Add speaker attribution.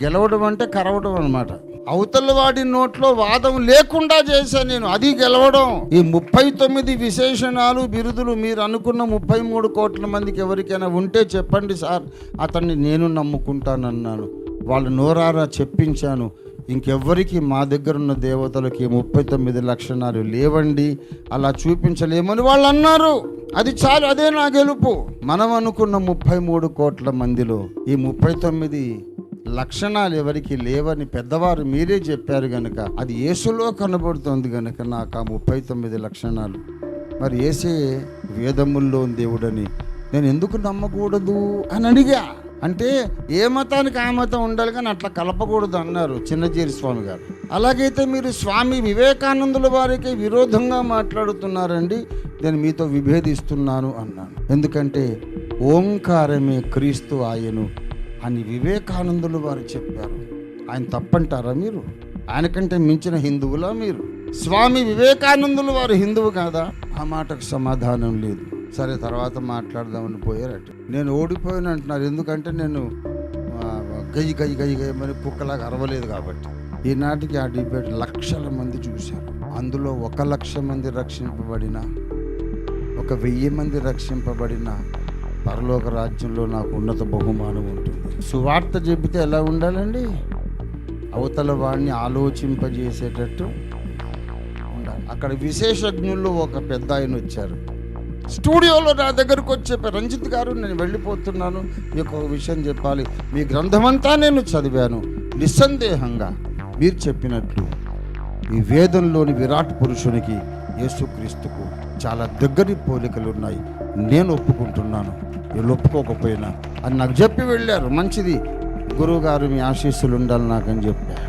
Speaker 1: గెలవడం అంటే కరవడం అనమాట. అవతల వాడి నోట్లో వాదం లేకుండా చేశాను నేను, అది గెలవడం. ఈ 39 విశేషణాలు బిరుదులు మీరు అనుకున్న 33 కోట్ల మందికి ఎవరికైనా ఉంటే చెప్పండి సార్, అతన్ని నేను నమ్ముకుంటానన్నాను. వాళ్ళు నోరారా చెప్పించాను. ఇంకెవ్వరికి మా దగ్గర ఉన్న దేవతలకి 39 లక్షణాలు లేవండి, అలా చూపించలేమని వాళ్ళు అన్నారు. అది చాలు, అదే నా గెలుపు. మనం అనుకున్న 33 కోట్ల మందిలో ఈ 39 లక్షణాలు ఎవరికి లేవని పెద్దవారు మీరే చెప్పారు గనుక, అది యేసులో కనబడుతుంది గనుక నాకు ఆ 39 లక్షణాలు. మరి యేసే వేదముల్లో దేవుడని నేను ఎందుకు నమ్మకూడదు అని అడిగా. అంటే ఏ మతానికి ఆ మతం ఉండాలి కానీ అట్లా కలపకూడదు అన్నారు చిన్నజీరి స్వామి గారు. అలాగైతే మీరు స్వామి వివేకానందుల వారికి విరోధంగా మాట్లాడుతున్నారండి, నేను మీతో విభేదిస్తున్నాను అన్నాను. ఎందుకంటే ఓంకారమే క్రీస్తు ఆయను అని వివేకానందులు వారు చెప్పారు. ఆయన తప్పంటారా మీరు? ఆయనకంటే మించిన హిందువులా మీరు? స్వామి వివేకానందులు వారు హిందువు కాదా? ఆ మాటకు సమాధానం లేదు. సరే, తర్వాత మాట్లాడదామని పోయారట. నేను ఓడిపోయాను అంటున్నారు. ఎందుకంటే నేను గయ్యి గయ్యి గయ్యి గయ్యమని కుక్కలాగా అరవలేదు కాబట్టి. ఈనాటికి ఆ డిబేట్ లక్షల మంది చూశారు. అందులో 1,00,000 మంది రక్షింపబడిన, 1,000 మంది రక్షింపబడిన పరలోక రాజ్యంలో నాకు ఉన్నత బహుమానం ఉంటుంది. సువార్త చెబితే ఎలా ఉండాలండి? అవతల వాడిని ఆలోచింపజేసేటట్టు ఉండాలి. అక్కడ విశేషజ్ఞుల్లో ఒక పెద్ద ఆయన వచ్చారు. స్టూడియోలో నా దగ్గరకు వచ్చి చెప్పారు, రంజిత్ గారు నేను వెళ్ళిపోతున్నాను, మీకు ఒక విషయం చెప్పాలి. మీ గ్రంథమంతా నేను చదివాను. నిస్సందేహంగా మీరు చెప్పినట్లు ఈ వేదంలోని విరాట్ పురుషునికి యేసుక్రీస్తుకు చాలా దగ్గరి పోలికలు ఉన్నాయి. నేను ఒప్పుకుంటున్నాను, వీళ్ళు ఒప్పుకోకపోయినా అని నాకు చెప్పి వెళ్ళారు. మంచిది గురువు గారు, మీ ఆశీస్సులు ఉండాలి నాకని చెప్పారు.